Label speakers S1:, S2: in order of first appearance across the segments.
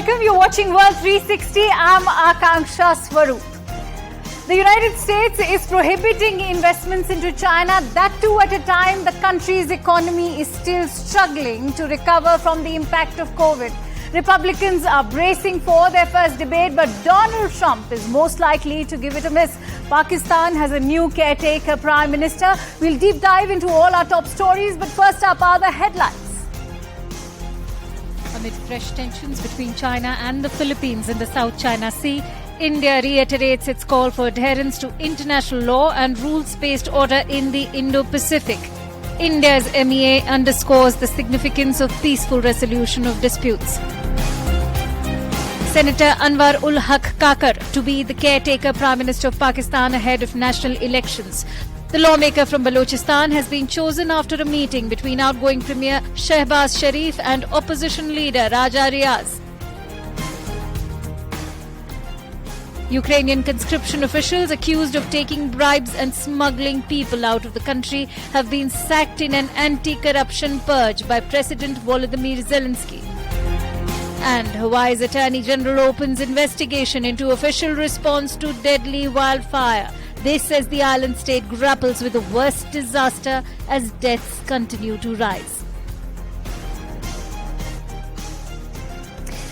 S1: welcome. You're watching World 360. I'm Akanksha Swaroop. The United States is prohibiting investments into China, that too at a time the country's economy is still struggling to recover from the impact of COVID. Republicans are bracing for their first debate, but Donald Trump is most likely to give it a miss. Pakistan has a new caretaker prime minister. We'll deep dive into all our top stories, but first up are the headlines. Amid fresh tensions between China and the Philippines in the South China Sea, India reiterates its call for adherence to international law and rules-based order in the Indo-Pacific. India's MEA underscores the significance of peaceful resolution of disputes. Senator Anwar ul Haq Kakar to be the caretaker Prime Minister of Pakistan ahead of national elections. The lawmaker from Balochistan has been chosen after a meeting between outgoing Premier Shehbaz Sharif and opposition leader Raja Riaz. Ukrainian conscription officials accused of taking bribes and smuggling people out of the country have been sacked in an anti-corruption purge by President Volodymyr Zelensky. And Hawaii's Attorney General opens investigation into official response to deadly wildfire. This as the island state grapples with the worst disaster as deaths continue to rise.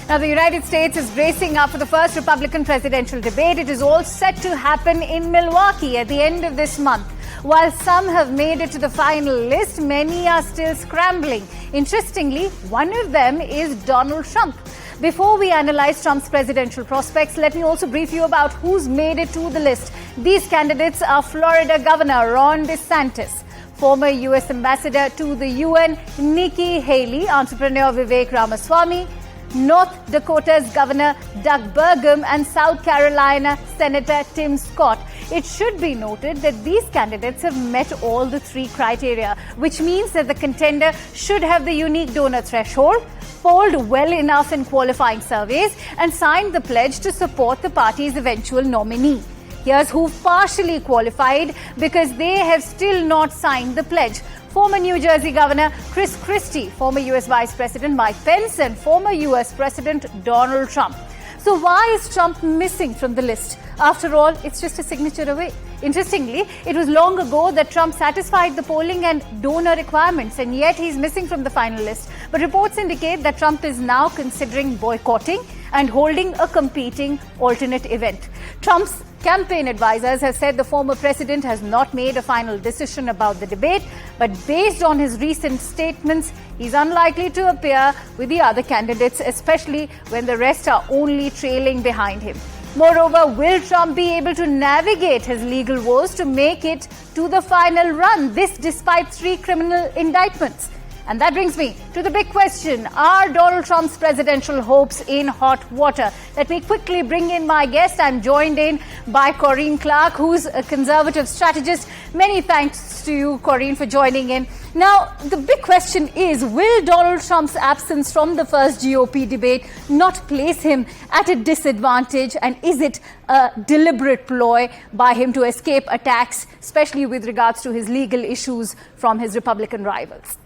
S1: Now, the United States is bracing up for the first Republican presidential debate. It is all set to happen in Milwaukee at the end of this month. While some have made it to the final list, many are still scrambling. Interestingly, one of them is Donald Trump. Before we analyze Trump's presidential prospects, let me also brief you about who's made it to the list. These candidates are Florida Governor Ron DeSantis, former U.S. Ambassador to the UN Nikki Haley, entrepreneur Vivek Ramaswamy, North Dakota's Governor Doug Burgum, and South Carolina Senator Tim Scott. It should be noted that these candidates have met all the three criteria, which means that the contender should have the unique donor threshold, polled well enough in qualifying surveys, and signed the pledge to support the party's eventual nominee. Here's who partially qualified because they have still not signed the pledge. Former New Jersey Governor Chris Christie, former U.S. Vice President Mike Pence, and former U.S. President Donald Trump. So why is Trump missing from the list? After all, it's just a signature away. Interestingly, it was long ago that Trump satisfied the polling and donor requirements, and yet he's missing from the final list. But reports indicate that Trump is now considering boycotting and holding a competing alternate event. Trump's campaign advisors have said the former president has not made a final decision about the debate, but based on his recent statements, he's unlikely to appear with the other candidates, especially when the rest are only trailing behind him. Moreover, will Trump be able to navigate his legal woes to make it to the final run? This despite 3 criminal indictments. And that brings me to the big question. Are Donald Trump's presidential hopes in hot water? Let me quickly bring in my guest. I'm joined in by Corinne Clark, who's a conservative strategist. Many thanks to you, Corinne, for joining in. Now, the big question is, will Donald Trump's absence from the first GOP debate not place him at a disadvantage? And is it a deliberate ploy by him to escape attacks, especially with regards to his legal issues from his Republican rivals?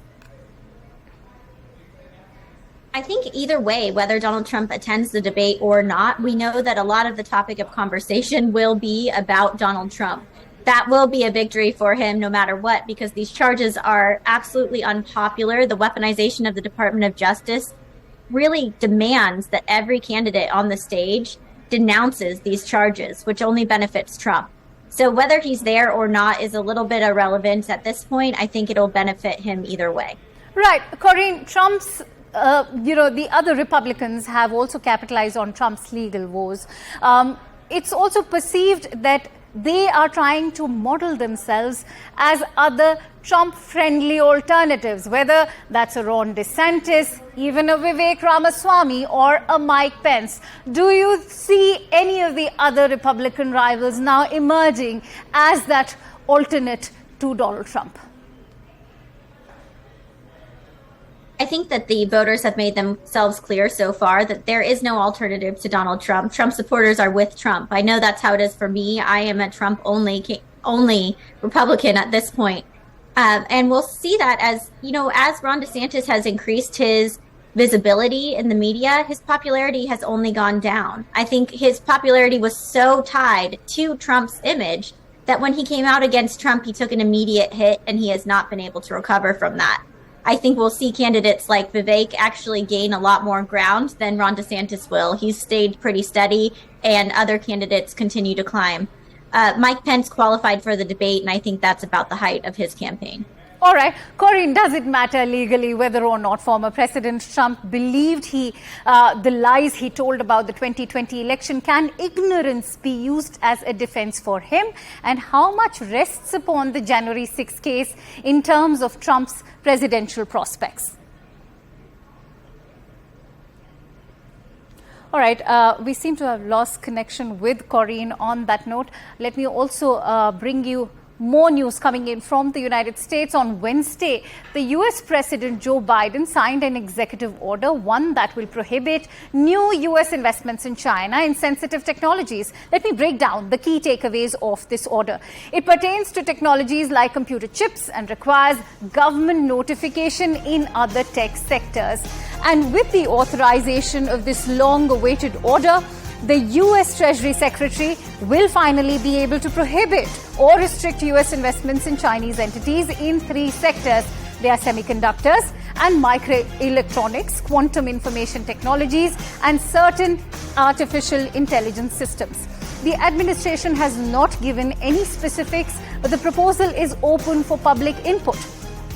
S2: I think either way, whether Donald Trump attends the debate or not, we know that a lot of the topic of conversation will be about Donald Trump. That will be a victory for him no matter what, because these charges are absolutely unpopular. The weaponization of the Department of Justice really demands that every candidate on the stage denounces these charges, which only benefits Trump. So whether he's there or not is a little bit irrelevant at this point. I think it'll benefit him either way.
S1: Right. Corinne, Trump's the other Republicans have also capitalized on Trump's legal woes. It's also perceived that they are trying to model themselves as other Trump-friendly alternatives, whether that's a Ron DeSantis, even a Vivek Ramaswamy, or a Mike Pence. Do you see any of the other Republican rivals now emerging as that alternate to Donald Trump?
S2: I think that the voters have made themselves clear so far that there is no alternative to Donald Trump. Trump supporters are with Trump. I know that's how it is for me. I am a Trump only Republican at this point. And we'll see that as Ron DeSantis has increased his visibility in the media, his popularity has only gone down. I think his popularity was so tied to Trump's image that when he came out against Trump, he took an immediate hit, and he has not been able to recover from that. I think we'll see candidates like Vivek actually gain a lot more ground than Ron DeSantis will. He's stayed pretty steady, and other candidates continue to climb. Mike Pence qualified for the debate, and I think that's about the height of his campaign.
S1: All right. Corinne, does it matter legally whether or not former President Trump believed the lies he told about the 2020 election? Can ignorance be used as a defense for him? And how much rests upon the January 6 case in terms of Trump's presidential prospects? All right. We seem to have lost connection with Corinne on that note. Let me also bring you more news coming in from the United States. On Wednesday, the U.S. President Joe Biden signed an executive order, one that will prohibit new U.S. investments in China in sensitive technologies. Let me break down the key takeaways of this order. It pertains to technologies like computer chips and requires government notification in other tech sectors. And with the authorization of this long-awaited order, the U.S. Treasury Secretary will finally be able to prohibit or restrict U.S. investments in Chinese entities in 3 sectors. They are semiconductors and microelectronics, quantum information technologies, and certain artificial intelligence systems. The administration has not given any specifics, but the proposal is open for public input.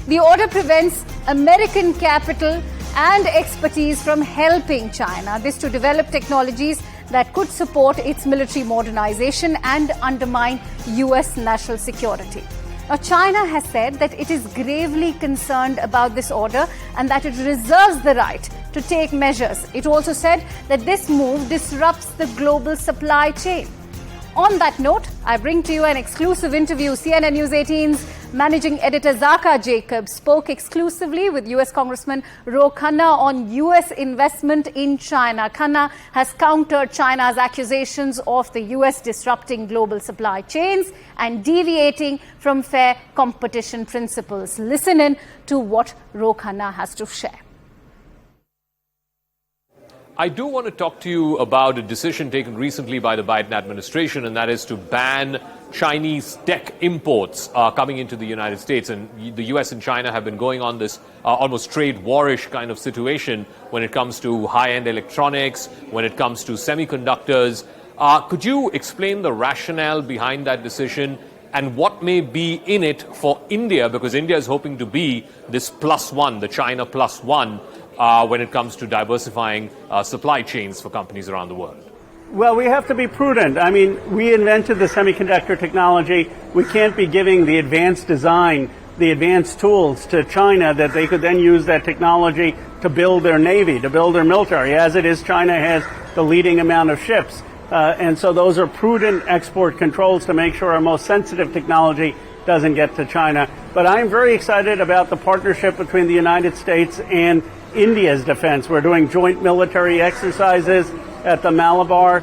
S1: The order prevents American capital and expertise from helping China, this to develop technologies that could support its military modernization and undermine U.S. national security. Now, China has said that it is gravely concerned about this order and that it reserves the right to take measures. It also said that this move disrupts the global supply chain. On that note, I bring to you an exclusive interview. CNN News 18's managing editor Zaka Jacobs spoke exclusively with U.S. Congressman Khanna on U.S. investment in China. Khanna has countered China's accusations of the U.S. disrupting global supply chains and deviating from fair competition principles. Listen in to what Khanna has to share.
S3: I do want to talk to you about a decision taken recently by the Biden administration, and that is to ban Chinese tech imports coming into the United States. And the U.S. and China have been going on this almost trade warish kind of situation when it comes to high-end electronics, when it comes to semiconductors. Could you explain the rationale behind that decision and what may be in it for India? Because India is hoping to be this +1, the China +1, when it comes to diversifying supply chains for companies around the world.
S4: Well, we have to be prudent. I mean, we invented the semiconductor technology. We can't be giving the advanced design, the advanced tools to China that they could then use that technology to build their navy, to build their military. As it is, China has the leading amount of ships. And so those are prudent export controls to make sure our most sensitive technology doesn't get to China. But I'm very excited about the partnership between the United States and India's defense. We're doing joint military exercises at the Malabar.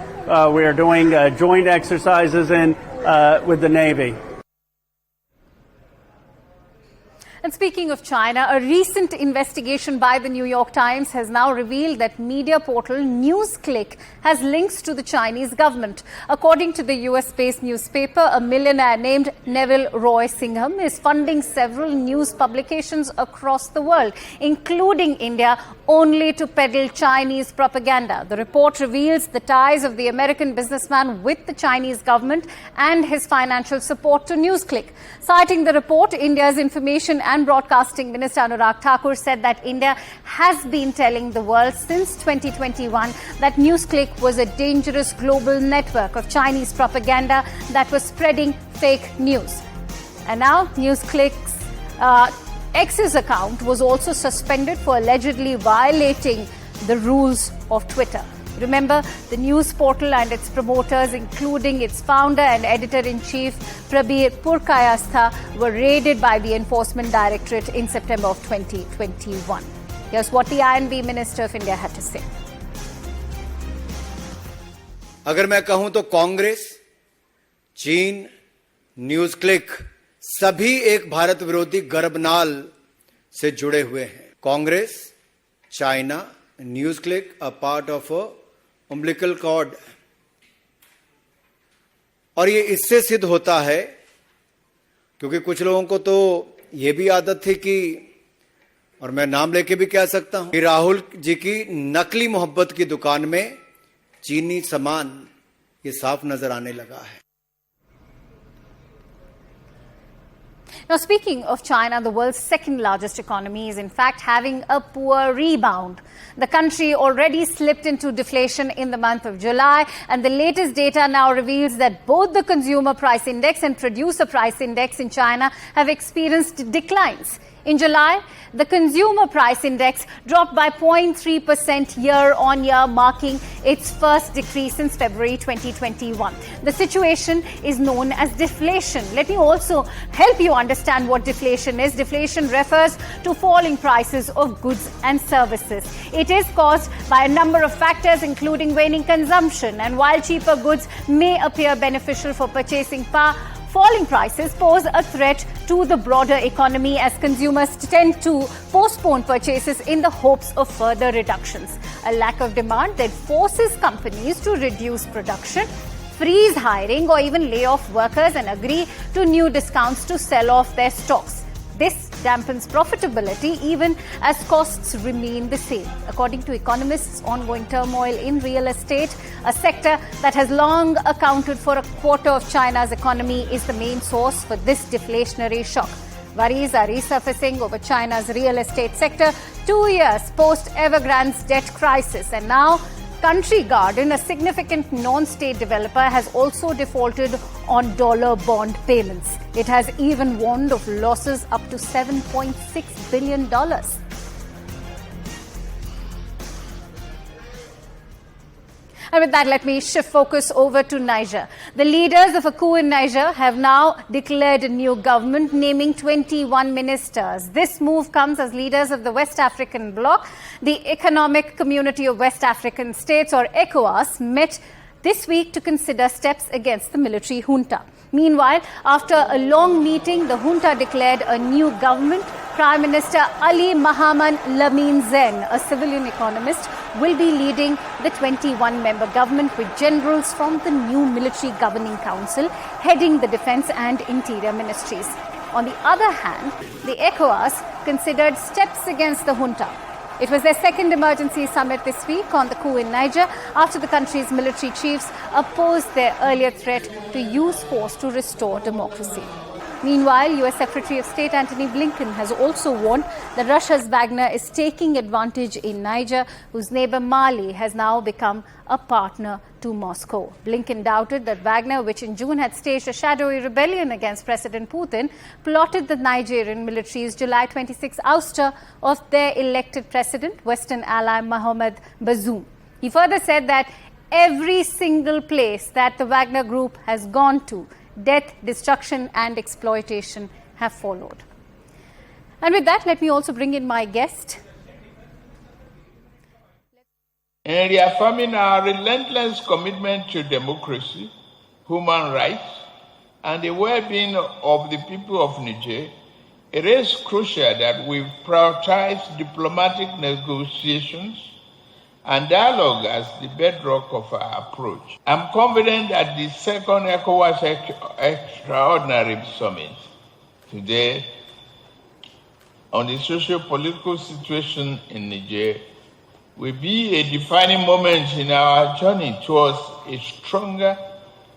S4: We're doing joint exercises with the Navy.
S1: And speaking of China, a recent investigation by the New York Times has now revealed that media portal NewsClick has links to the Chinese government. According to the US-based newspaper, a millionaire named Neville Roy Singham is funding several news publications across the world, including India, only to peddle Chinese propaganda. The report reveals the ties of the American businessman with the Chinese government and his financial support to NewsClick. Citing the report, India's Information and Broadcasting Minister Anurag Thakur said that India has been telling the world since 2021 that NewsClick was a dangerous global network of Chinese propaganda that was spreading fake news. And now NewsClick's X's account was also suspended for allegedly violating the rules of Twitter. Remember, the news portal and its promoters, including its founder and editor-in-chief, Prabir Purkayastha, were raided by the Enforcement Directorate in September of 2021. Here's what the I&B Minister of India had to say.
S5: अगर मैं कहूं तो कांग्रेस, चीन, news click सभी एक भारत विरोधी गर्भनाल से जुड़े हुए हैं. Congress China, NewsClick, a part of a umbilical cord. और ये इससे सिद्ध होता है क्योंकि कुछ लोगों को तो ये भी आदत थी कि, और मैं नाम लेके भी कह सकता हूं, कि राहुल जी की नकली मोहब्बत की दुकान में चीनी सामान ये साफ नजर आने लगा है.
S1: Now, speaking of China, the world's second largest economy is in fact having a poor rebound. The country already slipped into deflation in the month of July, and the latest data now reveals that both the consumer price index and producer price index in China have experienced declines. In July, the consumer price index dropped by 0.3% year-on-year, marking its first decrease since February 2021. The situation is known as deflation. Let me also help you understand what deflation is. Deflation refers to falling prices of goods and services. It is caused by a number of factors, including waning consumption. And while cheaper goods may appear beneficial for purchasing power, falling prices pose a threat to the broader economy as consumers tend to postpone purchases in the hopes of further reductions. A lack of demand then forces companies to reduce production, freeze hiring, or even lay off workers and agree to new discounts to sell off their stocks. This dampens profitability even as costs remain the same. According to economists, ongoing turmoil in real estate, a sector that has long accounted for a quarter of China's economy, is the main source for this deflationary shock. Worries are resurfacing over China's real estate sector 2 years post Evergrande's debt crisis, and now Country Garden, a significant non-state developer, has also defaulted on dollar bond payments. It has even warned of losses up to $7.6 billion. And with that, let me shift focus over to Niger. The leaders of a coup in Niger have now declared a new government, naming 21 ministers. This move comes as leaders of the West African Bloc, the Economic Community of West African States, or ECOWAS, met this week to consider steps against the military junta. Meanwhile, after a long meeting, the junta declared a new government. Prime Minister Ali Mohammed Lamine Zen, a civilian economist, will be leading the 21-member government with generals from the new military governing council heading the defense and interior ministries. On the other hand, the ECOWAS considered steps against the junta. It was their second emergency summit this week on the coup in Niger after the country's military chiefs opposed their earlier threat to use force to restore democracy. Meanwhile, U.S. Secretary of State Antony Blinken has also warned that Russia's Wagner is taking advantage in Niger, whose neighbor Mali has now become a partner to Moscow. Blinken doubted that Wagner, which in June had staged a shadowy rebellion against President Putin, plotted the Nigerian military's July 26 ouster of their elected president, Western ally Mohammed Bazoum. He further said that every single place that the Wagner group has gone to, death, destruction and exploitation have followed. And with that, let me also bring in my guest.
S6: In reaffirming our relentless commitment to democracy, human rights, and the well-being of the people of Niger, it is crucial that we prioritize diplomatic negotiations and dialogue as the bedrock of our approach. I'm confident that the second ECOWAS Extraordinary Summit today on the socio-political situation in Niger will be a defining moment in our journey towards a stronger,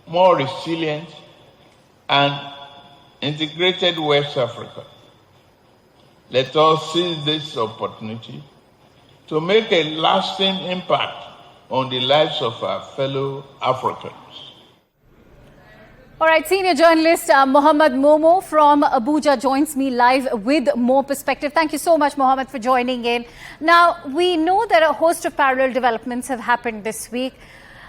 S6: more resilient, and integrated West Africa. Let us seize this opportunity to make a lasting impact on the lives of our fellow Africans.
S1: All right, senior journalist Mohammed Mumu from Abuja joins me live with more perspective. Thank you so much, Mohammed, for joining in. Now, we know that a host of parallel developments have happened this week.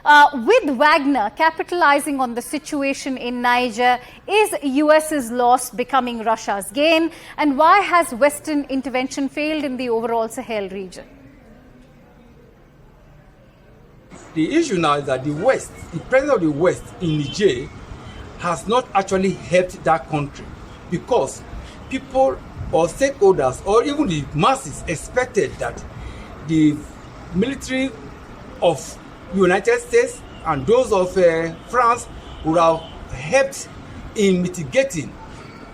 S1: With Wagner capitalizing on the situation in Niger, is US's loss becoming Russia's gain? And why has Western intervention failed in the overall Sahel region?
S7: The issue now is that the West, the president of the West in Niger, has not actually helped that country because people or stakeholders or even the masses expected that the military of United States and those of France would have helped in mitigating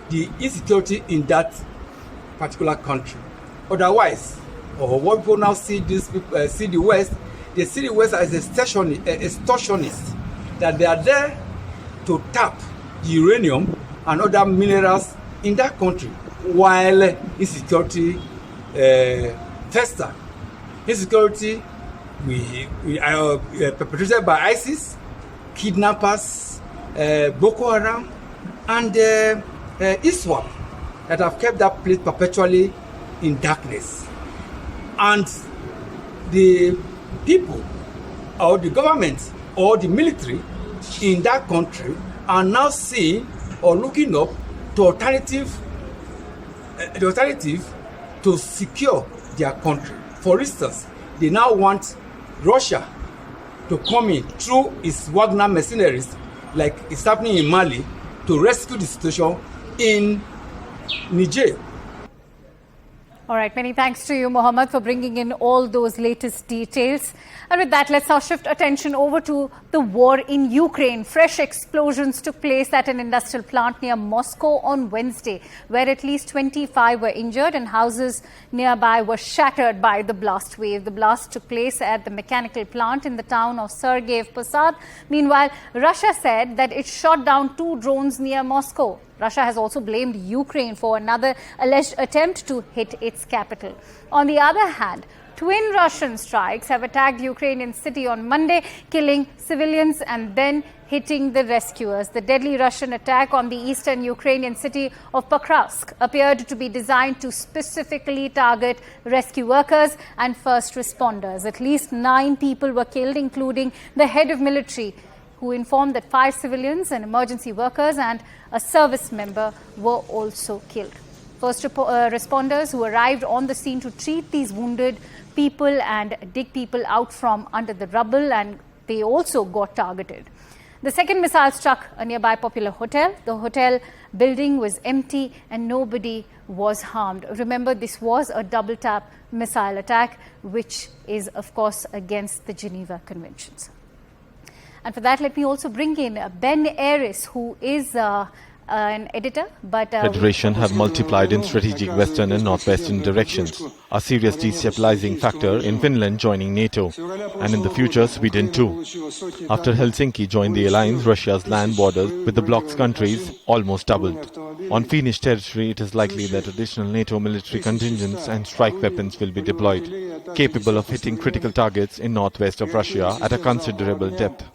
S7: the insecurity in that particular country. Otherwise, or what people now see this see the West, they see the West as extortionists, that they are there to tap the uranium and other minerals in that country, while insecurity fester. Insecurity perpetrated by ISIS, kidnappers, Boko Haram, and ISWAP that have kept that place perpetually in darkness. And the people or the government or the military in that country are now seeing or looking up to alternative to secure their country. For instance, they now want Russia to come in through its Wagner mercenaries, like it's happening in Mali, to rescue the situation in Niger.
S1: All right, many thanks to you, Mohammed, for bringing in all those latest details. And with that, let's now shift attention over to the war in Ukraine. Fresh explosions took place at an industrial plant near Moscow on Wednesday, where at least 25 were injured and houses nearby were shattered by the blast wave. The blast took place at the mechanical plant in the town of Sergeyev Posad. Meanwhile, Russia said that it shot down 2 drones near Moscow. Russia has also blamed Ukraine for another alleged attempt to hit its capital. On the other hand, twin Russian strikes have attacked Ukrainian city on Monday, killing civilians and then hitting the rescuers. The deadly Russian attack on the eastern Ukrainian city of Pokrovsk appeared to be designed to specifically target rescue workers and first responders. At least 9 people were killed, including the head of military, who informed that 5 civilians and emergency workers and a service member were also killed. First responders who arrived on the scene to treat these wounded people and dig people out from under the rubble, and they also got targeted. The second missile struck a nearby popular hotel. The hotel building was empty and nobody was harmed. Remember, this was a double-tap missile attack, which is, of course, against the Geneva Conventions. And for that, let me also bring in Ben Aris, who is an editor.
S8: Federation have multiplied in strategic western and northwestern directions, a serious destabilizing factor in Finland joining NATO, and in the future Sweden too. After Helsinki joined the alliance, Russia's land borders with the bloc's countries almost doubled. On Finnish territory, it is likely that additional NATO military contingents and strike weapons will be deployed, capable of hitting critical targets in northwest of Russia at a considerable depth.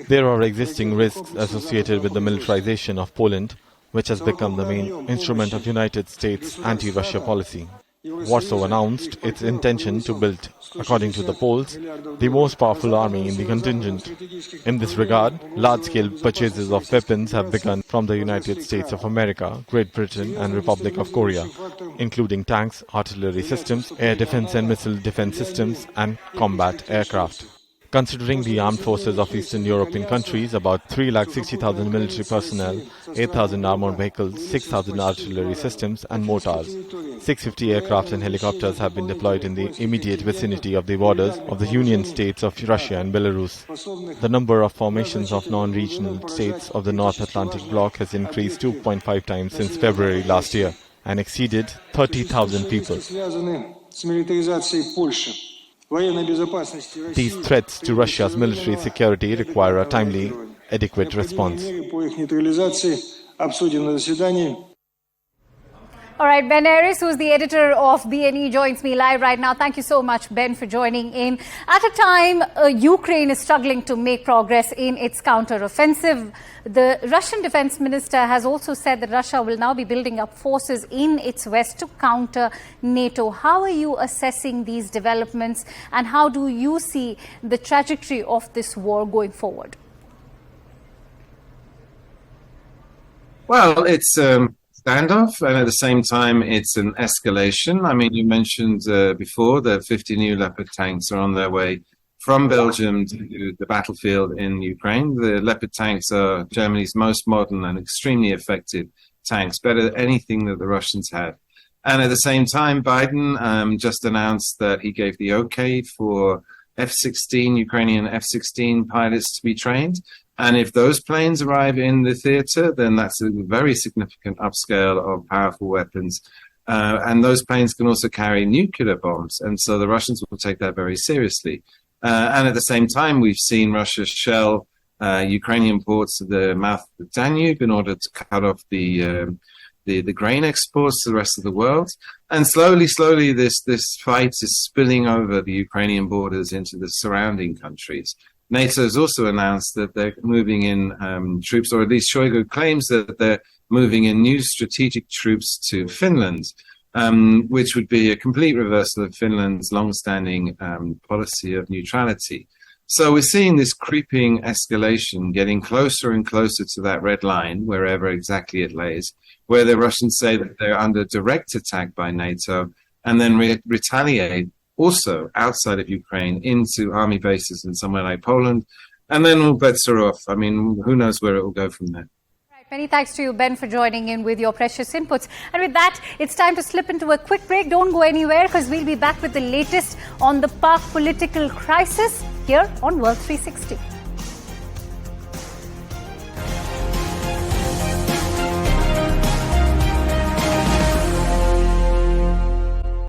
S8: There are existing risks associated with the militarization of Poland, which has become the main instrument of United States anti-Russia policy. Warsaw announced its intention to build, according to the Poles, the most powerful army in the contingent. In this regard, large-scale purchases of weapons have begun from the United States of America, Great Britain and Republic of Korea, including tanks, artillery systems, air defense and missile defense systems, and combat aircraft. Considering the armed forces of Eastern European countries, about 360,000 military personnel, 8,000 armored vehicles, 6,000 artillery systems and mortars, 650 aircraft and helicopters have been deployed in the immediate vicinity of the borders of the Union states of Russia and Belarus. The number of formations of non-regional states of the North Atlantic Bloc has increased 2.5 times since February last year and exceeded 30,000 people. These threats to Russia's military security require a timely, adequate response.
S1: All right, Ben Aris, who's the editor of BNE, joins me live right now. Thank you so much, Ben, for joining in. At a time, Ukraine is struggling to make progress in its counter-offensive. The Russian defense minister has also said that Russia will now be building up forces in its west to counter NATO. How are you assessing these developments, and how do you see the trajectory of this war going forward?
S9: Well, it's standoff, and at the same time, it's an escalation. I mean, you mentioned before that 50 new Leopard tanks are on their way from Belgium to the battlefield in Ukraine. The Leopard tanks are Germany's most modern and extremely effective tanks, better than anything that the Russians had. And at the same time, Biden just announced that he gave the okay for F-16, Ukrainian F-16 pilots to be trained. And if those planes arrive in the theater, then that's a very significant upscale of powerful weapons. And those planes can also carry nuclear bombs. And so the Russians will take that very seriously. And at the same time, we've seen Russia shell Ukrainian ports to the mouth of the Danube in order to cut off the grain exports to the rest of the world. And slowly, this fight is spilling over the Ukrainian borders into the surrounding countries. NATO has also announced that they're moving in troops, or at least Shoigu claims that they're moving in new strategic troops to Finland, which would be a complete reversal of Finland's long-standing policy of neutrality. So we're seeing this creeping escalation getting closer and closer to that red line, wherever exactly it lays, where the Russians say that they're under direct attack by NATO and then retaliate also outside of Ukraine into army bases in somewhere like Poland. And then all bets are off. I mean, who knows where it will go from there.
S1: Many thanks to you, Ben, for joining in with your precious inputs. And with that, it's time to slip into a quick break. Don't go anywhere, because we'll be back with the latest on the Pak political crisis here on World 360.